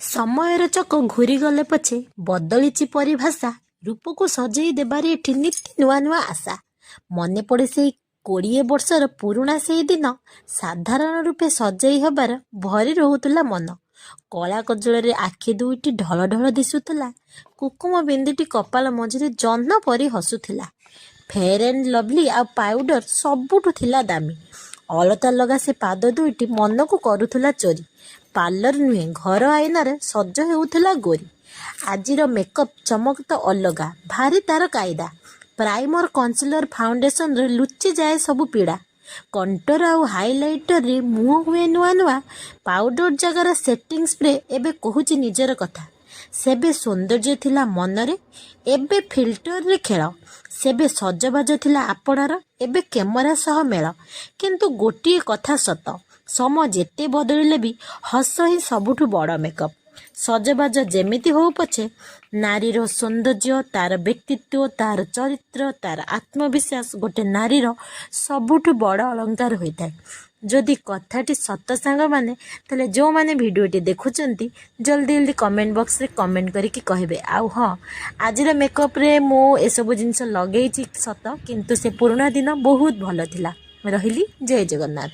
ସମୟର ଚକ ଘୂରିଗଲେ ପଛେ ବଦଳିଛି ପରିଭାଷା, ରୂପକୁ ସଜେଇ ଦେବାରେ ଏଠି ନିତି ନୂଆ ନୂଆ ଆଶା। ମନେ ପଡ଼େ ସେଇ 20 ବର୍ଷର ପୁରୁଣା ସେଇ ଦିନ, ସାଧାରଣ ରୂପେ ସଜେଇ ହେବାର ଭରି ରହୁଥିଲା ମନ। କଳା କଜଳରେ ଆଖି ଦୁଇଟି ଢଳ ଢଳ ଦିଶୁଥିଲା, କୁକୁମ ବିନ୍ଦୁଟି କପାଳ ମଝିରେ ଜହ୍ନ ପରି ହସୁଥିଲା। ଫେର୍ ଆଣ୍ଡ ଲଭଲି ଆଉ ପାଉଡର ସବୁଠୁ ଥିଲା ଦାମୀ। ଅଳତା ଲଗା ସେ ପାଦ ଦୁଇଟି ମନକୁ କରୁଥିଲା ଚୋରି। ପାର୍ଲର ନୁହେଁ, ଘର ଆଇନାରେ ସଜ ହେଉଥିଲା ଗୋରି। ଆଜିର ମେକଅପ୍ ଚମକ ତ ଅଲଗା, ଭାରି ତାର କାଇଦା। ପ୍ରାଇମର, କନସିଲର, ଫାଉଣ୍ଡେସନରେ ଲୁଚିଯାଏ ସବୁ ପୀଡ଼ା। କଣ୍ଟର ଆଉ ହାଇଲାଇଟରରେ ମୁହଁ ହୁଏ ନୂଆ ନୂଆ। ପାଉଡର ଜାଗାର ସେଟିଂ ସ୍ପ୍ରେ ଏବେ କହୁଛି ନିଜର କଥା। ସେବେ ସୌନ୍ଦର୍ଯ୍ୟ ଥିଲା ମନରେ, ଏବେ ଫିଲ୍ଟରରେ ଖେଳ। ସେବେ ସଜବାଜ ଥିଲା ଆପଣାର, ଏବେ କ୍ୟାମେରା ସହ ମେଳ। କିନ୍ତୁ ଗୋଟିଏ କଥା ସତ, ସମୟ ଯେତେ ବଦଳିଲେ ବି ହସ ହିଁ ସବୁଠୁ ବଡ଼ ମେକଅପ୍। ସଜବାଜ ଯେମିତି ହଉ ପଛେ, ନାରୀର ସୌନ୍ଦର୍ଯ୍ୟ, ତାର ବ୍ୟକ୍ତିତ୍ୱ, ତାର ଚରିତ୍ର, ତାର ଆତ୍ମବିଶ୍ୱାସ ଗୋଟେ ନାରୀର ସବୁଠୁ ବଡ଼ ଅଳଙ୍କାର ହୋଇଥାଏ। ଯଦି କଥାଟି ସତ ସାଙ୍ଗମାନେ, ତାହେଲେ ଯେଉଁମାନେ ଭିଡ଼ିଓଟି ଦେଖୁଛନ୍ତି ଜଲ୍ଦି ଜଲ୍ଦି କମେଣ୍ଟ ବକ୍ସରେ କମେଣ୍ଟ କରିକି କହିବେ। ଆଉ ହଁ, ଆଜିର ମେକଅପ୍ରେ ମୁଁ ଏସବୁ ଜିନିଷ ଲଗେଇଛି ସତ, କିନ୍ତୁ ସେ ପୁରୁଣା ଦିନ ବହୁତ ଭଲ ଥିଲା। ରହିଲି, ଜୟ ଜଗନ୍ନାଥ।